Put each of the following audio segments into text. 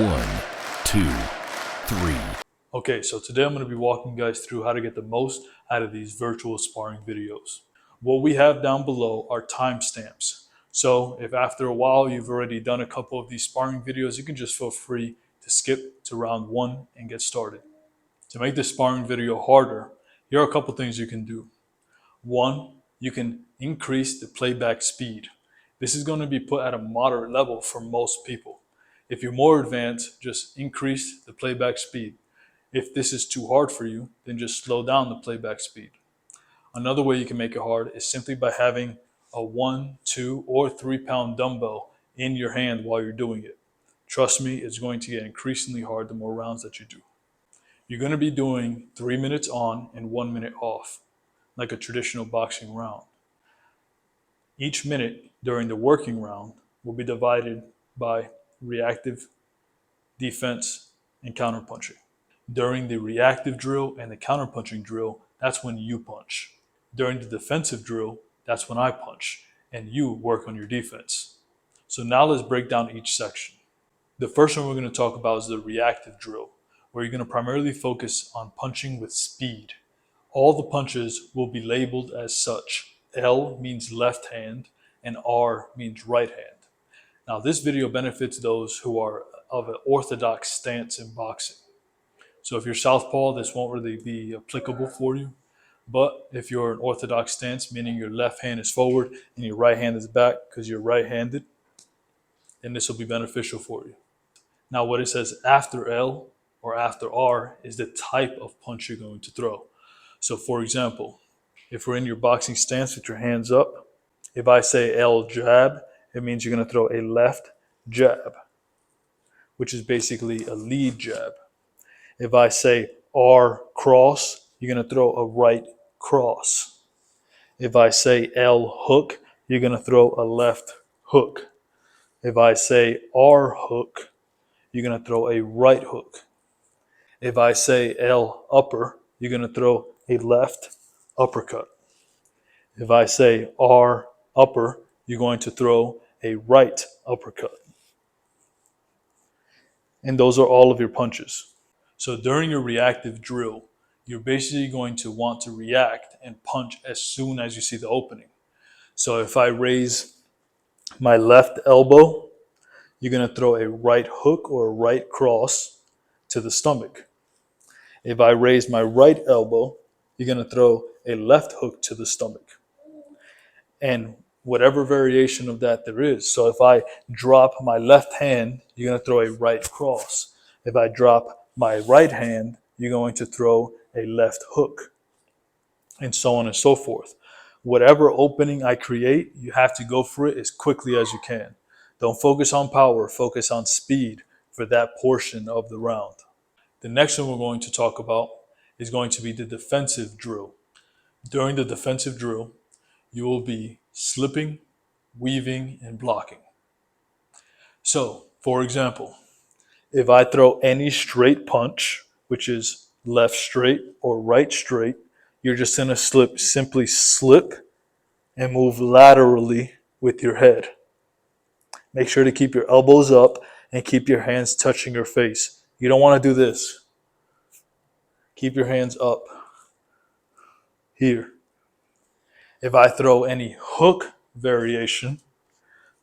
1, 2, 3. Okay, so today I'm going to be walking you guys through how to get the most out of these virtual sparring videos. What we have down below are timestamps. So if after a while you've already done a couple of these sparring videos, you can just feel free to skip to round 1 and get started. To make this sparring video harder, here are a couple things you can do. 1, you can increase the playback speed. This is going to be put at a moderate level for most people. If you're more advanced, just increase the playback speed. If this is too hard for you, then just slow down the playback speed. Another way you can make it hard is simply by having a 1, 2, or 3 pound dumbbell in your hand while you're doing it. Trust me, it's going to get increasingly hard the more rounds that you do. You're going to be doing 3 minutes on and 1 minute off, like a traditional boxing round. Each minute during the working round will be divided by reactive, defense, and counterpunching. During the reactive drill and the counterpunching drill, that's when you punch. During the defensive drill, that's when I punch, and you work on your defense. So now let's break down each section. The first one we're going to talk about is the reactive drill, where you're going to primarily focus on punching with speed. All the punches will be labeled as such. L means left hand, and R means right hand. Now this video benefits those who are of an orthodox stance in boxing. So if you're southpaw, this won't really be applicable for you. But if you're an orthodox stance, meaning your left hand is forward and your right hand is back because you're right-handed, then this will be beneficial for you. Now what it says after L or after R is the type of punch you're going to throw. So for example, if we're in your boxing stance with your hands up, if I say L jab, it means you're going to throw a left jab, which is basically a lead jab. If I say R cross, you're going to throw a right cross. If I say L hook, you're going to throw a left hook. If I say R hook, you're going to throw a right hook. If I say L upper, you're going to throw a left uppercut. If I say R upper, you're going to throw a right uppercut. And those are all of your punches. So during your reactive drill, you're basically going to want to react and punch as soon as you see the opening. So if I raise my left elbow, you're going to throw a right hook or a right cross to the stomach. If I raise my right elbow, you're going to throw a left hook to the stomach. And whatever variation of that there is. So if I drop my left hand, you're going to throw a right cross. If I drop my right hand, you're going to throw a left hook, and so on and so forth. Whatever opening I create, you have to go for it as quickly as you can. Don't focus on power, focus on speed for that portion of the round. The next one we're going to talk about is going to be the defensive drill. During the defensive drill, you will be slipping, weaving, and blocking. So, for example, if I throw any straight punch, which is left straight or right straight, you're just going to simply slip and move laterally with your head. Make sure to keep your elbows up and keep your hands touching your face. You don't want to do this. Keep your hands up here. If I throw any hook variation,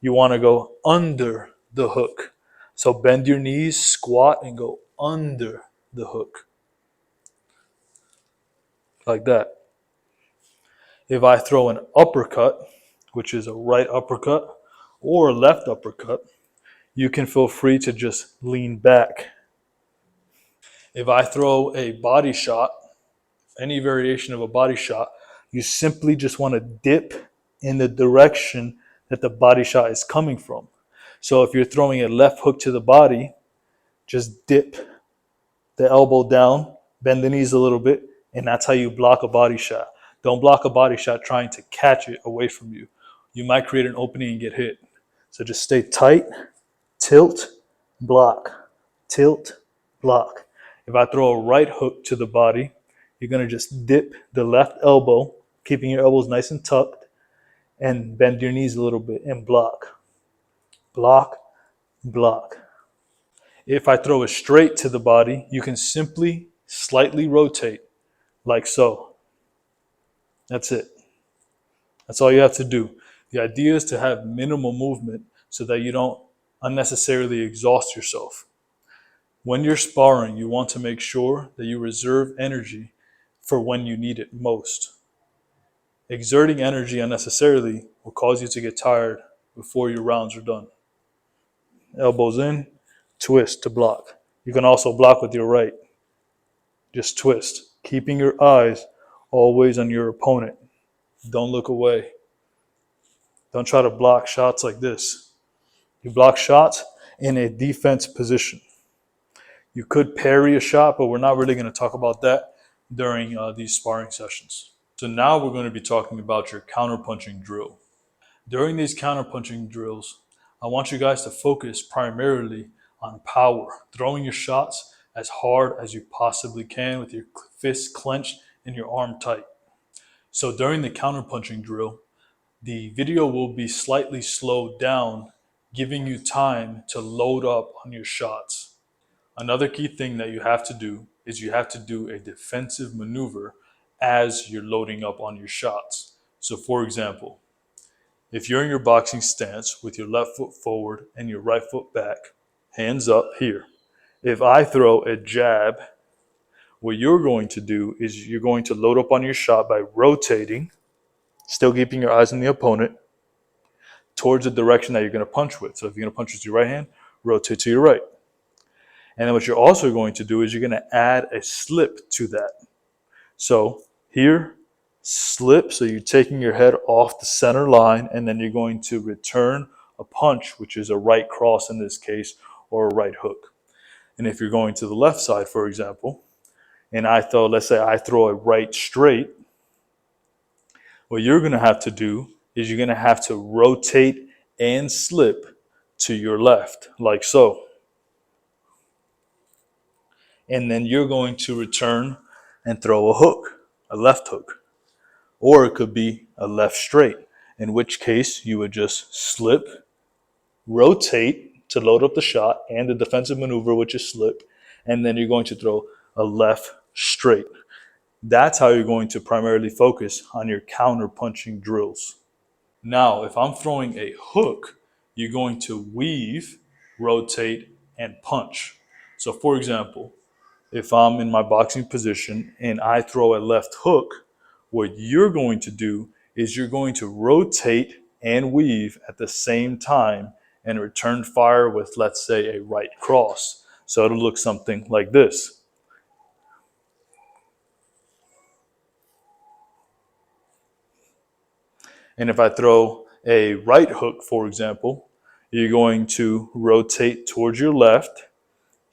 you want to go under the hook. So bend your knees, squat, and go under the hook. Like that. If I throw an uppercut, which is a right uppercut or a left uppercut, you can feel free to just lean back. If I throw a body shot, any variation of a body shot, you simply just want to dip in the direction that the body shot is coming from. So if you're throwing a left hook to the body, just dip the elbow down, bend the knees a little bit, and that's how you block a body shot. Don't block a body shot trying to catch it away from you. You might create an opening and get hit. So just stay tight, tilt, block, tilt, block. If I throw a right hook to the body, you're going to just dip the left elbow, keeping your elbows nice and tucked, and bend your knees a little bit and block. Block, block. If I throw it straight to the body, you can simply slightly rotate like so. That's it. That's all you have to do. The idea is to have minimal movement so that you don't unnecessarily exhaust yourself. When you're sparring, you want to make sure that you reserve energy for when you need it most. Exerting energy unnecessarily will cause you to get tired before your rounds are done. Elbows in, twist to block. You can also block with your right. Just twist, keeping your eyes always on your opponent. Don't look away. Don't try to block shots like this. You block shots in a defense position. You could parry a shot, but we're not really going to talk about that during these sparring sessions. So now we're going to be talking about your counterpunching drill. During these counterpunching drills, I want you guys to focus primarily on power, throwing your shots as hard as you possibly can with your fists clenched and your arm tight. So during the counterpunching drill, the video will be slightly slowed down, giving you time to load up on your shots. Another key thing that you have to do is you have to do a defensive maneuver as you're loading up on your shots. So for example, if you're in your boxing stance with your left foot forward and your right foot back, hands up here. If I throw a jab, what you're going to do is you're going to load up on your shot by rotating, still keeping your eyes on the opponent, towards the direction that you're going to punch with. So if you're going to punch with your right hand, rotate to your right. And then what you're also going to do is you're going to add a slip to that. So here, slip, so you're taking your head off the center line, and then you're going to return a punch, which is a right cross in this case, or a right hook. And if you're going to the left side, for example, and let's say I throw a right straight, what you're going to have to do is you're going to have to rotate and slip to your left, like so. And then you're going to return and throw a hook, a left hook. Or it could be a left straight, in which case you would just slip, rotate to load up the shot and the defensive maneuver, which is slip, and then you're going to throw a left straight. That's how you're going to primarily focus on your counter punching drills. Now, if I'm throwing a hook, you're going to weave, rotate, and punch. So for example, if I'm in my boxing position and I throw a left hook, what you're going to do is you're going to rotate and weave at the same time and return fire with, let's say, a right cross. So it'll look something like this. And if I throw a right hook, for example, you're going to rotate towards your left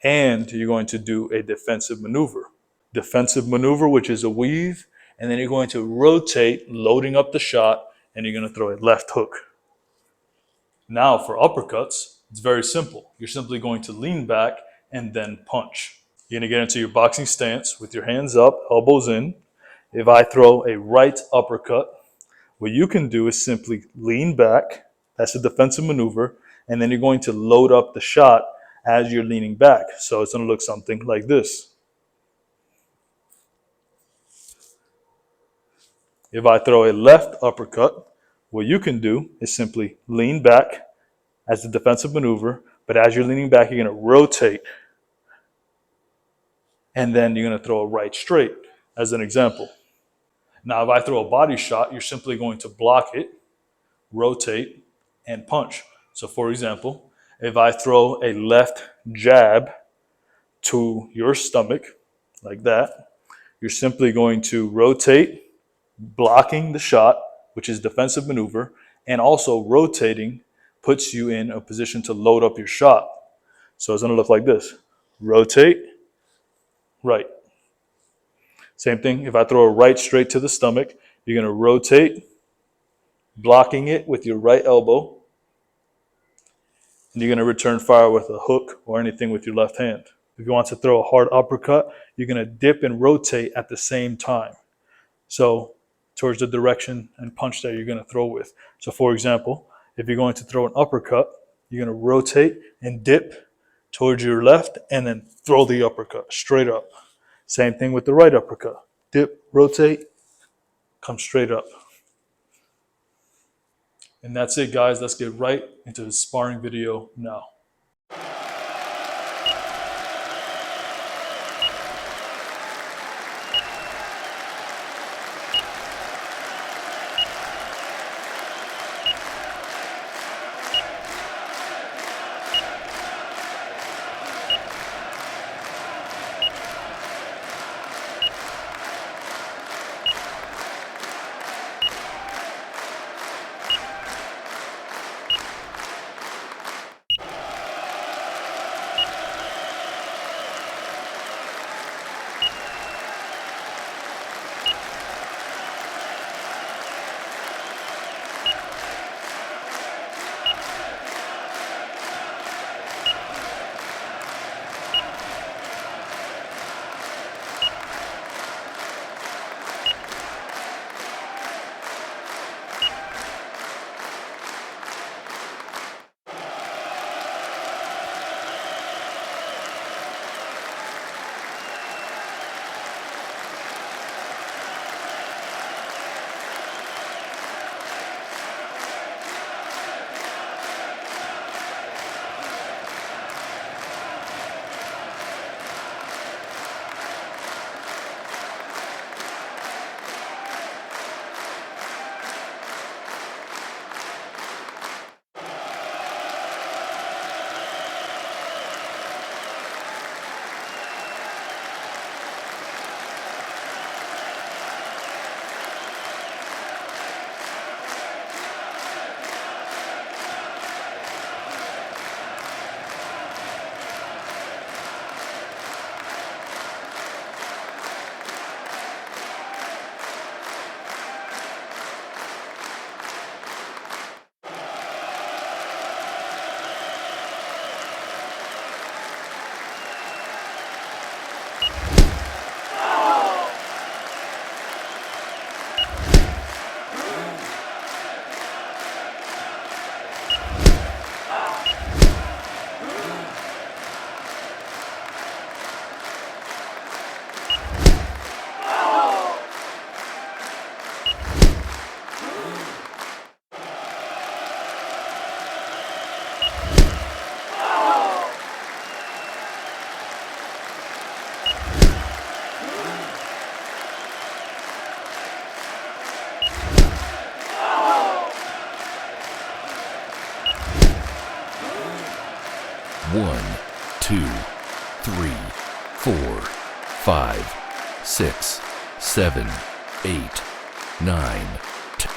and you're going to do a defensive maneuver. Defensive maneuver, which is a weave, and then you're going to rotate, loading up the shot, and you're going to throw a left hook. Now for uppercuts, it's very simple. You're simply going to lean back and then punch. You're going to get into your boxing stance with your hands up, elbows in. If I throw a right uppercut, what you can do is simply lean back. That's a defensive maneuver. And then you're going to load up the shot as you're leaning back. So it's going to look something like this. If I throw a left uppercut, what you can do is simply lean back as a defensive maneuver, but as you're leaning back, you're going to rotate, and then you're going to throw a right straight as an example. Now, if I throw a body shot, you're simply going to block it, rotate, and punch. So for example, if I throw a left jab to your stomach, like that, you're simply going to rotate, blocking the shot, which is defensive maneuver, and also rotating puts you in a position to load up your shot. So it's going to look like this. Rotate, right. Same thing, if I throw a right straight to the stomach, you're going to rotate, blocking it with your right elbow, and you're going to return fire with a hook or anything with your left hand. If you want to throw a hard uppercut, you're going to dip and rotate at the same time. So towards the direction and punch that you're going to throw with. So for example, if you're going to throw an uppercut, you're going to rotate and dip towards your left, and then throw the uppercut straight up. Same thing with the right uppercut. Dip, rotate, come straight up. And that's it, guys. Let's get right into the sparring video now. One, two, three, 4, 5, 6, 7, 8, 9, 10.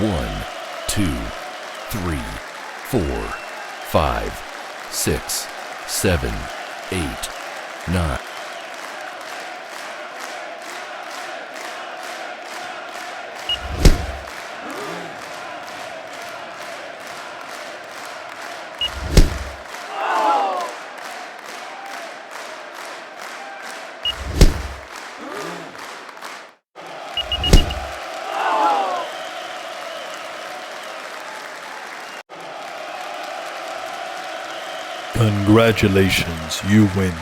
1, 2, 3, 4, 5, 6, 7, 8, 9. Congratulations, you win.